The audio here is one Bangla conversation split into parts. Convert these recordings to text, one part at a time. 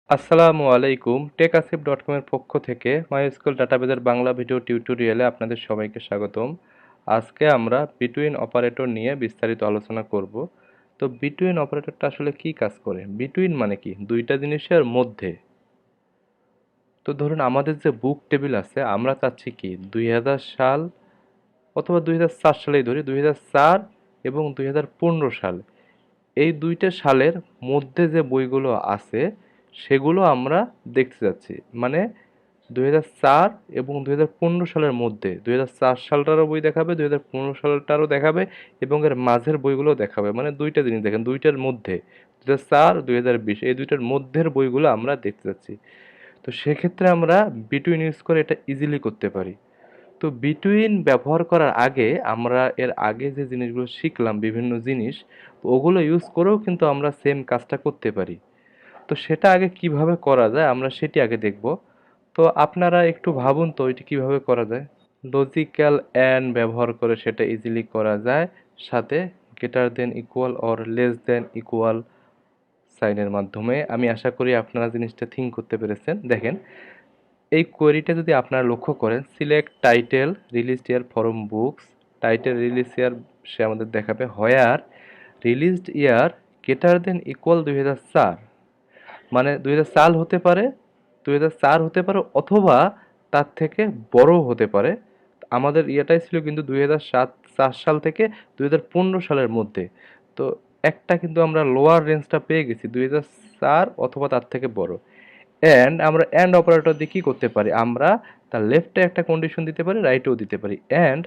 আসসালামু আলাইকুম টেকআসিফ.com এর পক্ষ থেকে মাইস্কুল ডাটাবেজের বাংলা ভিডিও টিউটোরিয়ালে আপনাদের সবাইকে স্বাগতম। আজকে আমরা বিটুইন অপারেটর নিয়ে বিস্তারিত আলোচনা করব। তো বিটুইন অপারেটরটা আসলে কি কাজ করে? বিটুইন মানে কি? দুইটা জিনিসের মধ্যে। তো ধরুন আমাদের যে বুক টেবিল আছে, আমরা চাচ্ছি কি 2000 সাল অথবা 2004 সালেই ধরি, 2004 এবং 2015 সাল, এই দুইটা সালের মধ্যে যে বইগুলো আছে সেগুলো আমরা দেখতে যাচ্ছি। মানে 2004 এবং 2015 সালের মধ্যে 2004 সালটারও বই দেখাবে, 2015 সালটারও দেখাবে এবং এর মাঝের বইগুলো দেখাবে। মানে দুইটা জিনিস দেখেন, দুইটার মধ্যে 2004 2020 এই দুইটার মধ্যের বইগুলো আমরা দেখতে যাচ্ছি। তো সেক্ষেত্রে আমরা বিটুইন ইউজ করে এটা ইজিলি করতে পারি। তো বিটুইন ব্যবহার করার আগে আমরা এর আগে যে জিনিসগুলো শিখলাম, বিভিন্ন জিনিস, তো ওগুলো ইউজ করেও কিন্তু আমরা সেম কাজটা করতে পারি। তো সেটা আগে কিভাবে করা যায় আমরা সেটি আগে দেখব। তো আপনারা একটু ভাবুন তো এটি কিভাবে করা যায়। লজিক্যাল অ্যান্ড ব্যবহার করে সেটা ইজিলি করা যায়, সাথে greater than equal or less than equal সাইনের মাধ্যমে। আমি আশা করি আপনারা জিনিসটা থিঙ্ক করতে পেরেছেন। দেখেন, এই কোয়েরিটা যদি আপনারা লক্ষ্য করেন, select title released year from books, title release ইয়ার সে আমাদের দেখাবে হোয়ার রিলিজড ইয়ার গ্রেটার দেন ইকুয়াল 2004, মানে 2004 সাল হতে পারে, 2004 হতে পারে অথবা তার থেকে বড় হতে পারে। আমাদের ইয়েটাই ছিল কিন্তু 2007 সাল থেকে 2015 সালের মধ্যে। তো একটা কিন্তু আমরা লোয়ার রেঞ্জটা পেয়ে গেছি, 2004 অথবা তার থেকে বড়। অ্যান্ড আমরা অ্যান্ড অপারেটর দিয়ে কী করতে পারি, আমরা তার লেফটে একটা কন্ডিশন দিতে পারি, রাইটেও দিতে পারি। And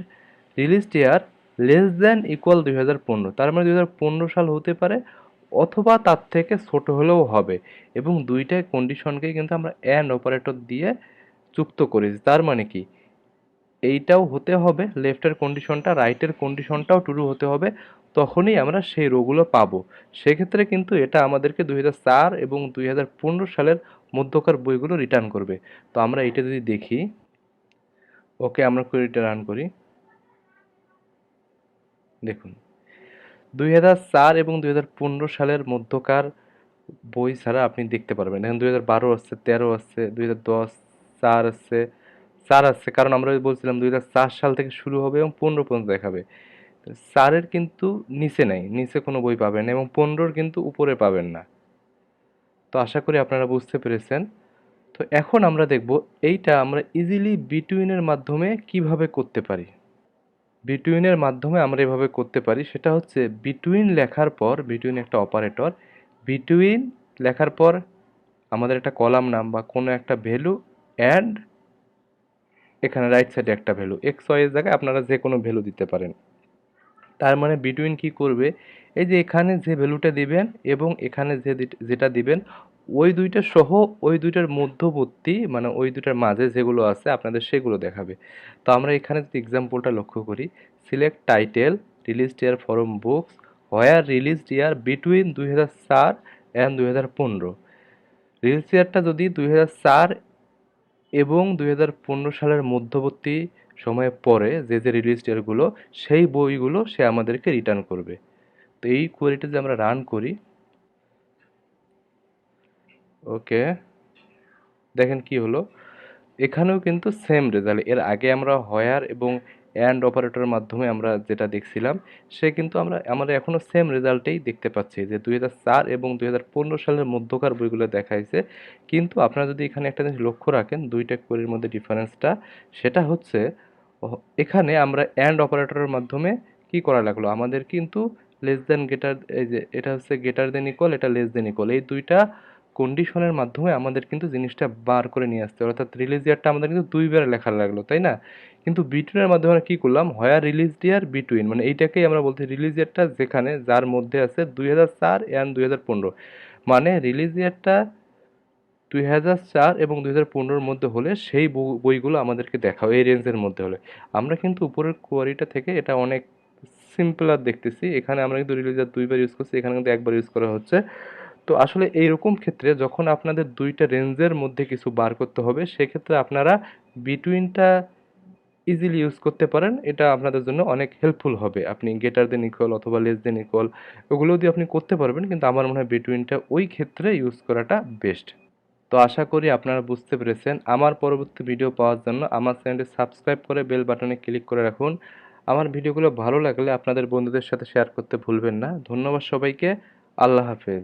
released year less than equal 2015, তার মানে 2015 সাল হতে পারে অথবা তার থেকে ছোট হলেও হবে। এবং দুইটাই কন্ডিশনকেই কিন্তু আমরা অ্যান্ড অপারেটর দিয়ে যুক্ত করেছি। তার মানে কি, এইটাও হতে হবে, লেফটের কন্ডিশনটা, রাইটের কন্ডিশনটাও ট্রু হতে হবে, তখনই আমরা সেই রোগুলো পাবো। সেক্ষেত্রে কিন্তু এটা আমাদেরকে 2004 এবং 2015 সালের মধ্যকার বইগুলো রিটার্ন করবে। তো আমরা এটা যদি দেখি, ওকে আমরা কোয়েরিটা রান করি। দেখুন, 2004 এবং 2015 সালের মধ্যকার বই ছাড়া আপনি দেখতে পারবেন। এখন 2012 আসছে, 13 আসছে, 2010 4 আসছে, 4 আসছে, কারণ আমরা বলছিলাম 2004 সাল থেকে শুরু হবে এবং 15 পর্যন্ত দেখাবে। 4-এর কিন্তু নিচে নাই, নিচে কোনো বই পাবেন না, এবং 15-র কিন্তু উপরে পাবেন না। তো আশা করি আপনারা বুঝতে পেরেছেন। তো এখন আমরা দেখব এইটা আমরা ইজিলি বিটুইনের মাধ্যমে কিভাবে করতে পারি। বিটুইনের মাধ্যমে আমরা এভাবে করতে পারি, সেটা হচ্ছে বিটুইন লেখার পর, বিটুইন একটা অপারেটর, বিটুইন লেখার পর আমাদের একটা কলাম নাম বা কোনো একটা ভ্যালু, অ্যান্ড এখানে রাইট সাইডে একটা ভ্যালু, এক্স ওয়াই এর জায়গায় আপনারা যে কোনো ভ্যালু দিতে পারেন। তার মানে বিটুইন কি করবে, এই যে এখানে যে ভ্যালুটা দিবেন এবং এখানে যেটা দিবেন, ওই দুইটা সহ ওই দুইটার মধ্যবর্তী, মানে ওই দুইটার মাঝে যেগুলো আছে আপনাদের সেগুলো দেখাবে। তো আমরা এখানে যদি এক্সাম্পলটা লক্ষ্য করি, select title released year from books where released year between 2004 and 2015। Release ইয়ারটা যদি 2004 এবং 2015 সালের মধ্যবর্তী সময়ে পরে যে যে রিলিজ ইয়ারগুলো, সেই বইগুলো সে আমাদেরকে রিটার্ন করবে। তো এই কোয়েরিটা যে আমরা রান করি, ওকে, দেখেন কি হলো, এখানেও কিন্তু সেম রেজাল্ট। এর আগে আমরা হোয়ার এবং অ্যান্ড অপারেটরের মাধ্যমে আমরা যেটা দেখছিলাম, সে কিন্তু আমরা এখনও সেম রেজাল্টেই দেখতে পাচ্ছি যে 2004 এবং 2015 সালের মধ্যকার বইগুলো দেখাইছে। কিন্তু আপনারা যদি এখানে একটা জিনিস লক্ষ্য রাখেন, দুইটা কোয়েরির মধ্যে ডিফারেন্সটা, সেটা হচ্ছে এখানে আমরা অ্যান্ড অপারেটরের মাধ্যমে কি করা লাগলো, আমাদের কিন্তু লেস দেন গেটার, এই যে এটা হচ্ছে গেটার দেন ইকুয়াল, এটা লেস দেন ইকুয়াল, এই দুইটা কন্ডিশনের মাধ্যমে আমাদের কিন্তু জিনিসটা বার করে নিয়ে আসতে হবে। অর্থাৎ রিলিজ ইয়ারটা আমাদের কিন্তু দুইবার লেখা লাগলো, তাই না? কিন্তু বিটুইনের মাধ্যমে আমরা কি করলাম, হোয়ার রিলিজ ইয়ার বিটুইন, মানে এইটাকেই আমরা বলছি রিলিজ ইয়ারটা যেখানে যার মধ্যে আছে 2004 অ্যান্ড 2015, মানে রিলিজ ইয়ারটা 2004 এবং 2015-র মধ্যে হলে সেই বইগুলো আমাদেরকে দেখাও, এই রেঞ্জের মধ্যে হলে। আমরা কিন্তু উপরের কোয়ারিটা থেকে এটা অনেক সিম্পলার দেখতেছি, এখানে আমরা কিন্তু রিলিজ ইয়ার দুইবার ইউজ করছি, এখানে কিন্তু একবার ইউজ করা হচ্ছে। তো আসলে এইরকম ক্ষেত্রে যখন আপনাদের দুইটা রেঞ্জের মধ্যে কিছু বার করতে হবে, সেক্ষেত্রে আপনারা বিটুইনটা ইজিলি ইউজ করতে পারেন, এটা আপনাদের জন্য অনেক হেল্পফুল হবে। আপনি গ্রেটার দেন ইকুয়াল অথবা লেস দেন ইকুয়াল ওগুলো দিয়ে আপনি করতে পারবেন, কিন্তু আমার মনে হয় বিটুইনটা ওই ক্ষেত্রে ইউজ করাটা বেস্ট। তো আশা করি আপনারা বুঝতে পেরেছেন। আমার পরবর্তী ভিডিও পাওয়ার জন্য আমার চ্যানেলটি সাবস্ক্রাইব করে বেল বাটনে ক্লিক করে রাখুন। আমার ভিডিওগুলো ভালো লাগলে আপনাদের বন্ধুদের সাথে শেয়ার করতে ভুলবেন না। ধন্যবাদ সবাইকে। আল্লাহ হাফেজ।